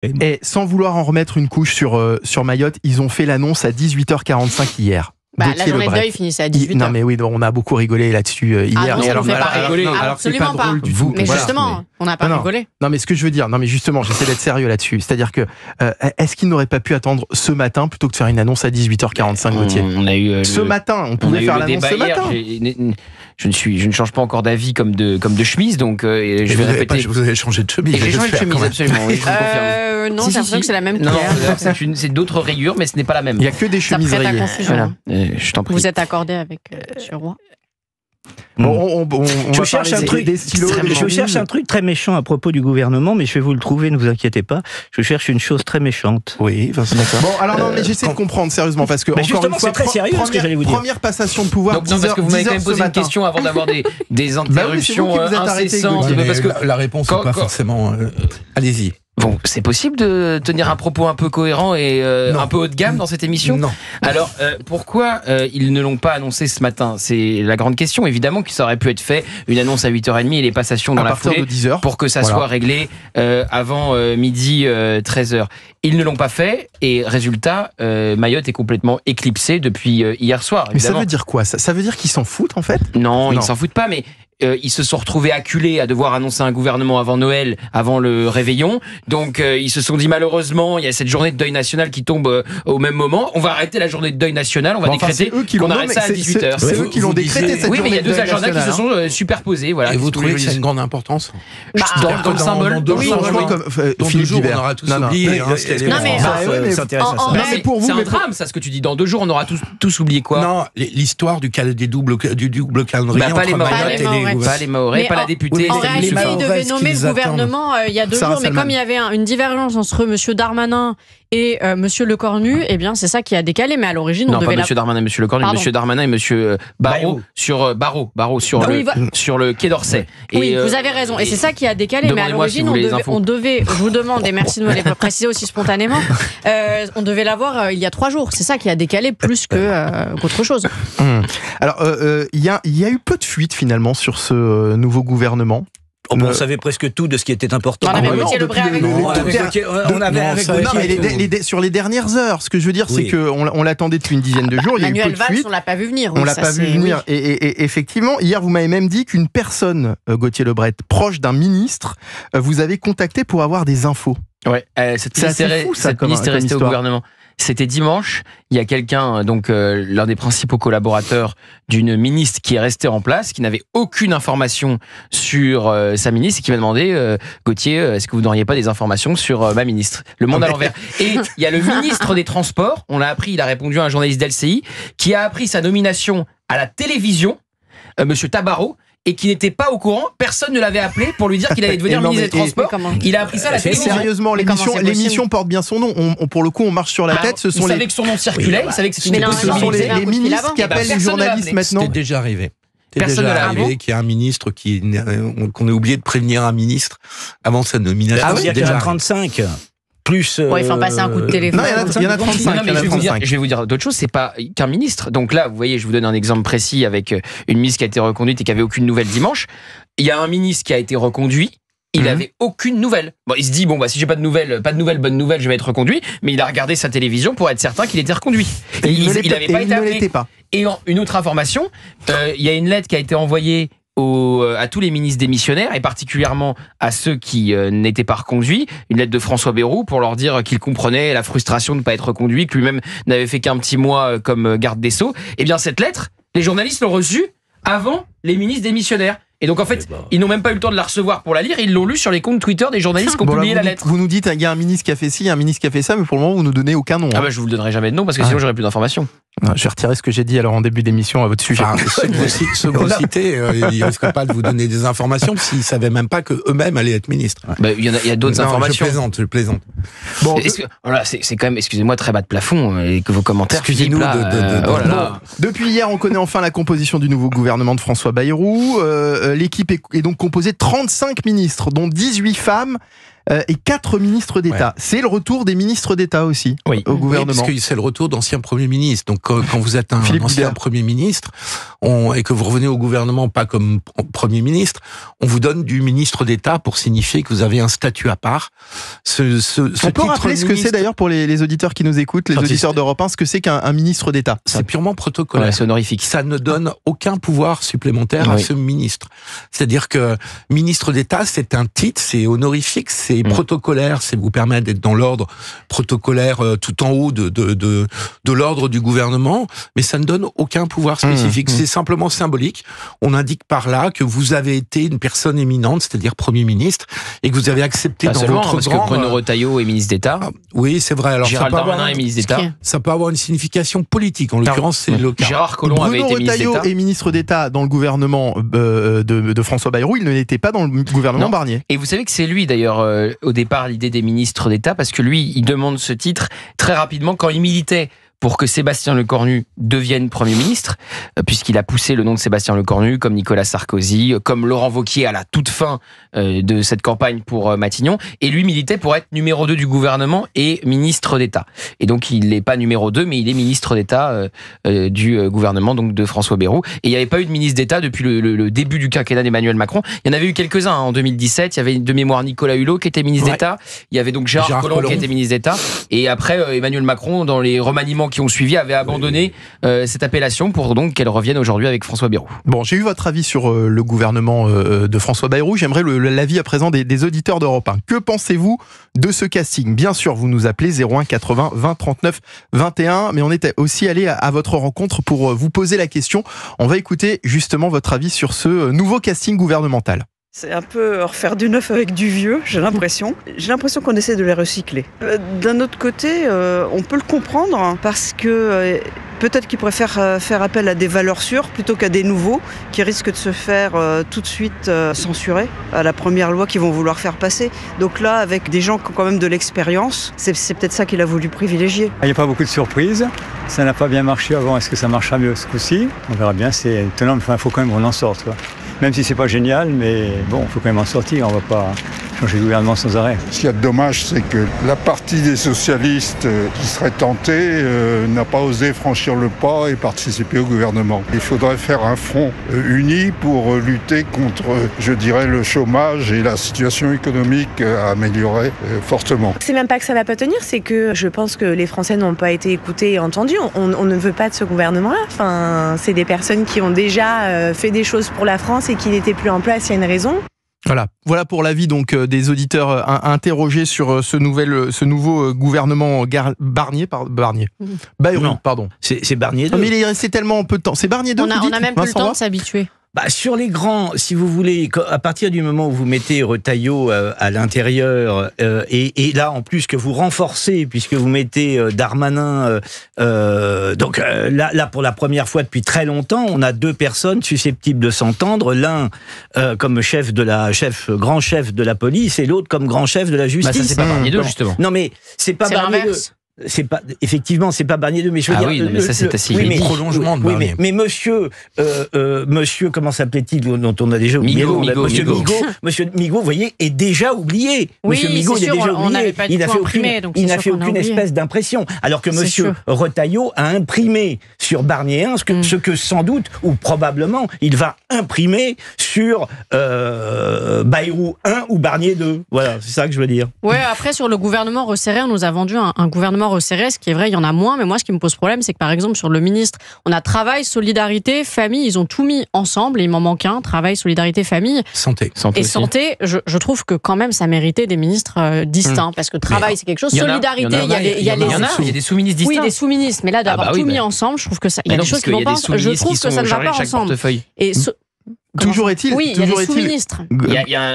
Et sans vouloir en remettre une couche sur Mayotte, ils ont fait l'annonce à 18h45 hier. La journée de deuil finissait à 18h. Non mais oui, on a beaucoup rigolé là-dessus hier. Non, on ne fait pas rigoler. Absolument pas. Mais justement, on n'a pas rigolé. Non mais ce que je veux dire, justement, j'essaie d'être sérieux là-dessus. C'est-à-dire que, est-ce qu'ils n'auraient pas pu attendre ce matin plutôt que de faire une annonce à 18h45, Gauthier ? On a eu ce matin, on pouvait faire l'annonce ce matin. Je ne change pas encore d'avis comme de chemise, donc je vais répéter. Vous avez changé de chemise. J'ai changé de chemise, absolument. Oui, je vous confirme. Non, j'ai l'impression que c'est la même Non, qu'hier. c'est d'autres rayures, mais ce n'est pas la même. Il n'y a que des chemises rayées. Voilà. Je t'en prie. Vous êtes accordé avec M. Roy ? On je cherche un truc, des stylos, je cherche un truc très méchant à propos du gouvernement, mais je vais vous le trouver, ne vous inquiétez pas. Je cherche une chose très méchante. Oui, d'accord. Bon, alors non, mais j'essaie de comprendre sérieusement parce que encore une fois, c'est très sérieux ce que j'allais vous dire. Première passation de pouvoir. Donc, parce que vous m'avez quand même posé une question avant d'avoir des interruptions incessantes. Parce que la réponse n'est pas forcément. Allez-y. Bon, c'est possible de tenir un propos un peu cohérent et un peu haut de gamme dans cette émission ? Non. Alors, pourquoi ils ne l'ont pas annoncé ce matin ? C'est la grande question. Évidemment que ça aurait pu être fait, une annonce à 8h30 et les passations dans la foulée, 10h. Pour que ça soit réglé avant midi 13h. Ils ne l'ont pas fait et résultat, Mayotte est complètement éclipsée depuis hier soir. Mais ça veut dire quoi ? Ça veut dire qu'ils s'en foutent en fait ? Non, ils ne s'en foutent pas, mais... ils se sont retrouvés acculés à devoir annoncer un gouvernement avant Noël, avant le réveillon. Donc ils se sont dit malheureusement, il y a cette journée de deuil national qui tombe au même moment. On va arrêter la journée de deuil national, on va décréter qu'on arrête ça à 18h. C'est eux qui l'ont décrété cette journée. Oui, mais il y a deux agendas qui se sont superposés. Voilà. Et vous trouvez que c'est une grande importance ? Dans le symbole. Dans 2 jours, on aura tous oublié. C'est intéressant. C'est un drame, ça, ce que tu dis. Dans 2 jours, on aura tous oublié quoi ? Non, l'histoire du double calendrier entre Mayotte et les... Pas les Mahorais, pas la députée. En réalité, ils devaient nommer le gouvernement il y a 2 jours, mais comme il y avait une divergence entre M. Darmanin et M. Lecornu, eh bien, c'est ça qui a décalé. Mais à l'origine, on devait... Non, pas M. Darmanin et M. Lecornu, M. Darmanin et M. Barrot sur le Quai d'Orsay. Oui, vous avez raison. Et c'est ça qui a décalé. Mais à l'origine, on devait, je vous demande, et merci de me les préciser aussi spontanément, on devait l'avoir il y a 3 jours. C'est ça qui a décalé plus qu'autre chose. Alors, il y a eu peu de fuites finalement sur ce nouveau gouvernement. On savait presque tout de ce qui était important. On avait Gauthier Lebret avec vous. Sur les dernières heures, ce que je veux dire, c'est qu'on l'attendait depuis une dizaine de jours. Il y a eu peu de fuites. on l'a pas vu venir. On l'a pas vu venir. Et effectivement, hier, vous m'avez même dit qu'une personne, Gauthier Lebret, proche d'un ministre, vous avez contacté pour avoir des infos. Ouais, cette ministre est restée au gouvernement. C'était dimanche, il y a quelqu'un, donc l'un des principaux collaborateurs d'une ministre qui est restée en place, qui n'avait aucune information sur sa ministre et qui m'a demandé Gauthier, est-ce que vous n'auriez pas des informations sur ma ministre ? Le monde à l'envers. Et il y a le ministre des Transports, on l'a appris, il a répondu à un journaliste d'LCI, qui a appris sa nomination à la télévision, Monsieur Tabarot, et qui n'était pas au courant, personne ne l'avait appelé pour lui dire qu'il allait devenir ministre des Transports. Il a appris ça à la télévision. Sérieusement, l'émission porte bien son nom. Pour le coup, on marche sur la tête. Il savait que son nom circulait, il savait que c'était une possibilité. Ce sont les ministres qui appellent les journalistes maintenant. C'était déjà arrivé. Personne ne l'a arrivé qu'il y a un ministre qu'on ait oublié de prévenir un ministre avant sa nomination. Ah oui, il y a 35. Plus. Il faut en passer un coup de téléphone. Non, il y en a 35. Non, mais je vais vous dire d'autres choses. C'est pas qu'un ministre. Donc là, vous voyez, je vous donne un exemple précis avec une ministre qui a été reconduite et qui avait aucune nouvelle dimanche. Il y a un ministre qui a été reconduit. Il avait aucune nouvelle. Bon, il se dit si j'ai pas de nouvelle, bonne nouvelle, je vais être reconduit. Mais il a regardé sa télévision pour être certain qu'il était reconduit. Et il n'avait pas été appelé. Et une autre information, il y a une lettre qui a été envoyée à tous les ministres démissionnaires et particulièrement à ceux qui n'étaient pas reconduits, une lettre de François Bayrou pour leur dire qu'il comprenait la frustration de ne pas être reconduit, que lui-même n'avait fait qu'un petit mois comme garde des Sceaux. Et bien cette lettre, les journalistes l'ont reçue avant les ministres démissionnaires. Et donc en fait, ils n'ont même pas eu le temps de la recevoir pour la lire, ils l'ont lu sur les comptes Twitter des journalistes qui ont publié la lettre. Vous nous dites, il y a un ministre qui a fait ci, un ministre qui a fait ça, mais pour le moment, vous nous donnez aucun nom. Je vous le donnerai jamais de nom parce que sinon j'aurai plus d'informations. Je vais retirer ce que j'ai dit alors en début d'émission à votre sujet. Ceux que vous citez, ils ne risquent pas de vous donner des informations s'ils ne savaient même pas qu'eux-mêmes allaient être ministres. Il y a d'autres informations. Je plaisante. Bon, c'est quand même, excusez-moi, très bas de plafond et que vos commentaires. Excusez-nous Depuis hier, on connaît enfin la composition du nouveau gouvernement de François Bayrou. L'équipe est donc composée de 35 ministres, dont 18 femmes. et 4 ministres d'État. Ouais. C'est le retour des ministres d'État aussi au gouvernement. Oui, parce que c'est le retour d'anciens premiers ministres. Donc quand vous êtes un ancien premier ministre et que vous revenez au gouvernement pas comme premier ministre, on vous donne du ministre d'État pour signifier que vous avez un statut à part. On peut rappeler ce que c'est d'ailleurs pour les auditeurs qui nous écoutent, les auditeurs d'Europe 1, ce que c'est qu'un ministre d'État. C'est purement protocolaire. Ouais, c'est honorifique. Ça ne donne aucun pouvoir supplémentaire à ce ministre. C'est-à-dire que ministre d'État, c'est un titre, c'est honorifique, c'est protocolaire, c'est vous permet d'être dans l'ordre protocolaire tout en haut de l'ordre du gouvernement, mais ça ne donne aucun pouvoir spécifique. C'est simplement symbolique. On indique par là que vous avez été une personne éminente, c'est-à-dire Premier ministre, et que vous avez accepté dans votre parce que Bruno Retailleau est ministre d'État. Oui, c'est vrai. Alors Gérald Darmanin est ministre d'État. Ça peut avoir une signification politique. En l'occurrence, c'est le cas. Gérard Collomb avait été ministre d'État. Bruno Retailleau est ministre d'État dans le gouvernement de François Bayrou. Il ne l'était pas dans le gouvernement Barnier. Et vous savez que c'est lui, d'ailleurs, au départ, l'idée des ministres d'État, parce que lui, il demande ce titre très rapidement quand il militait pour que Sébastien Lecornu devienne Premier ministre, puisqu'il a poussé le nom de Sébastien Lecornu, comme Nicolas Sarkozy, comme Laurent Wauquiez à la toute fin de cette campagne pour Matignon, et lui militait pour être numéro 2 du gouvernement et ministre d'État. Et donc il n'est pas numéro 2, mais il est ministre d'État du gouvernement donc de François Bayrou. Et il n'y avait pas eu de ministre d'État depuis le début du quinquennat d'Emmanuel Macron. Il y en avait eu quelques-uns en 2017, il y avait de mémoire Nicolas Hulot qui était ministre d'État, il y avait donc Gérard Collomb qui était ministre d'État, et après Emmanuel Macron, dans les remaniements qui ont suivi, avait abandonné cette appellation pour donc qu'elle revienne aujourd'hui avec François Bayrou. Bon, j'ai eu votre avis sur le gouvernement de François Bayrou. J'aimerais l'avis à présent des auditeurs d'Europe 1. Que pensez-vous de ce casting ? Bien sûr, vous nous appelez 01 80 20 39 21, mais on est aussi allé à votre rencontre pour vous poser la question. On va écouter justement votre avis sur ce nouveau casting gouvernemental. C'est un peu refaire du neuf avec du vieux, j'ai l'impression. J'ai l'impression qu'on essaie de les recycler. D'un autre côté, on peut le comprendre parce que peut-être qu'ils préfèrent faire appel à des valeurs sûres plutôt qu'à des nouveaux qui risquent de se faire tout de suite censurer à la première loi qu'ils vont vouloir faire passer. Donc là, avec des gens qui ont quand même de l'expérience, c'est peut-être ça qu'il a voulu privilégier. Il n'y a pas beaucoup de surprises. Ça n'a pas bien marché avant. Est-ce que ça marchera mieux ce coup-ci ? On verra bien. C'est étonnant, mais il faut quand même qu'on en sorte, quoi. Même si c'est pas génial, mais bon, il faut quand même en sortir, on va pas changer de gouvernement sans arrêt. Ce qu'il y a de dommage, c'est que la partie des socialistes qui serait tentée n'a pas osé franchir le pas et participer au gouvernement. Il faudrait faire un front uni pour lutter contre, je dirais, le chômage et la situation économique améliorée fortement. C'est même pas que ça va pas tenir, c'est que je pense que les Français n'ont pas été écoutés et entendus. On ne veut pas de ce gouvernement-là. Enfin, c'est des personnes qui ont déjà fait des choses pour la France et qui n'étaient plus en place, il y a une raison. Voilà pour l'avis donc des auditeurs interrogés sur ce nouveau gouvernement Bayrou, pardon. C'est Barnier 2. Mais il est resté tellement peu de temps. C'est Barnier 2. On a même plus le temps de s'habituer. Sur les grands, si vous voulez, à partir du moment où vous mettez Retailleau à l'intérieur, et là en plus que vous renforcez, puisque vous mettez Darmanin, donc là pour la première fois depuis très longtemps, on a deux personnes susceptibles de s'entendre, l'un comme grand chef de la police, et l'autre comme grand chef de la justice. Ça c'est pas Barnier 2 justement. Non mais c'est pas Barnier 2. Effectivement, c'est pas Barnier 2, mais je veux dire. Oui, mais ça c'est assez prolongement de Barnier. Mais monsieur, comment s'appelait-il, dont on a déjà oublié Monsieur Migaud, vous voyez, est déjà oublié. Oui, monsieur Migaud, il est déjà oublié. Il n'a fait aucune espèce d'impression. Alors que monsieur Retailleau a imprimé sur Barnier 1 ce que sans doute, ou probablement, il va imprimer sur Bayrou 1 ou Barnier 2. Voilà, c'est ça que je veux dire. Ouais, après, sur le gouvernement resserré, on nous a vendu un gouvernement resserré, ce qui est vrai, il y en a moins, mais moi ce qui me pose problème, c'est que par exemple sur le ministre, on a travail, solidarité, famille, ils ont tout mis ensemble, et il m'en manque un, travail, solidarité, famille. Santé. Et santé, je trouve que quand même ça méritait des ministres distincts, parce que travail c'est quelque chose, solidarité, il y a des sous-ministres distincts. Oui, des sous-ministres, mais là d'avoir tout mis ensemble, je trouve que ça, il y a des choses qui vont pas, je trouve que ça ne va pas ensemble. Et toujours est-il. Oui, il y a des sous-ministres.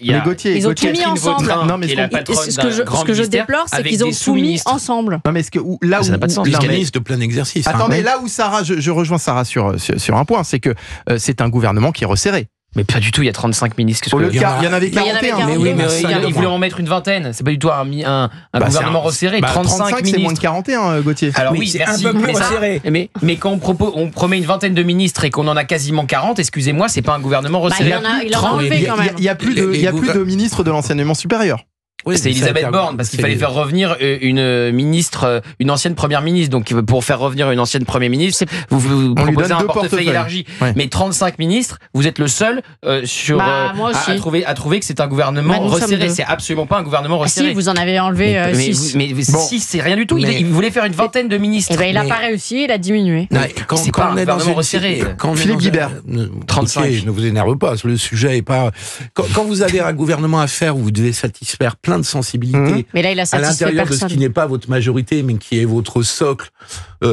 Ils ont tout mis ensemble. Non, mais ce que je déplore, c'est qu'ils ont tout mis ensemble. Non, mais là où ça n'a pas de sens. L'organisme de plein exercice. Attendez, là où Sarah, je rejoins Sarah sur un point, c'est que c'est un gouvernement qui est resserré. Mais pas du tout, il y a 35 ministres. Il y en avait 41. Mais oui, mais ils voulaient en mettre une vingtaine. C'est pas du tout un gouvernement resserré. 35 c'est moins de 41, Gauthier. Alors oui, c'est un peu plus resserré. Mais quand on promet une vingtaine de ministres et qu'on en a quasiment 40, excusez-moi, c'est pas un gouvernement resserré. Il en a enlevé quand même. Il y a plus de ministres de l'enseignement supérieur. c'est Elisabeth Borne, parce qu'il fallait faire revenir une ministre, une ancienne première ministre. Donc, pour faire revenir une ancienne première ministre, vous proposez un portefeuille élargi. Ouais. Mais 35 ministres, vous êtes le seul à trouver que c'est un gouvernement resserré. C'est absolument pas un gouvernement resserré. Si, vous en avez enlevé 6. Mais 6, c'est rien du tout. Il voulait faire une vingtaine de ministres. Et il n'a pas réussi, il a diminué. C'est pas un gouvernement resserré. Philippe Guibert. 35. Okay, ne vous énervez pas, le sujet est pas... Quand vous avez un gouvernement à faire où vous devez satisfaire plein de sensibilités mais là, il a à l'intérieur de ce qui n'est pas votre majorité, mais qui est votre socle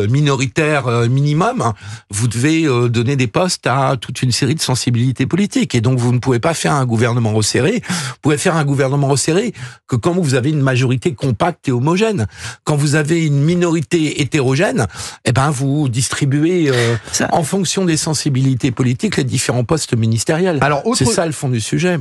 minoritaire minimum, vous devez donner des postes à toute une série de sensibilités politiques. Et donc, vous ne pouvez pas faire un gouvernement resserré. Vous pouvez faire un gouvernement resserré que quand vous avez une majorité compacte et homogène. Quand vous avez une minorité hétérogène, vous distribuez en fonction des sensibilités politiques les différents postes ministériels. C'est ça le fond du sujet.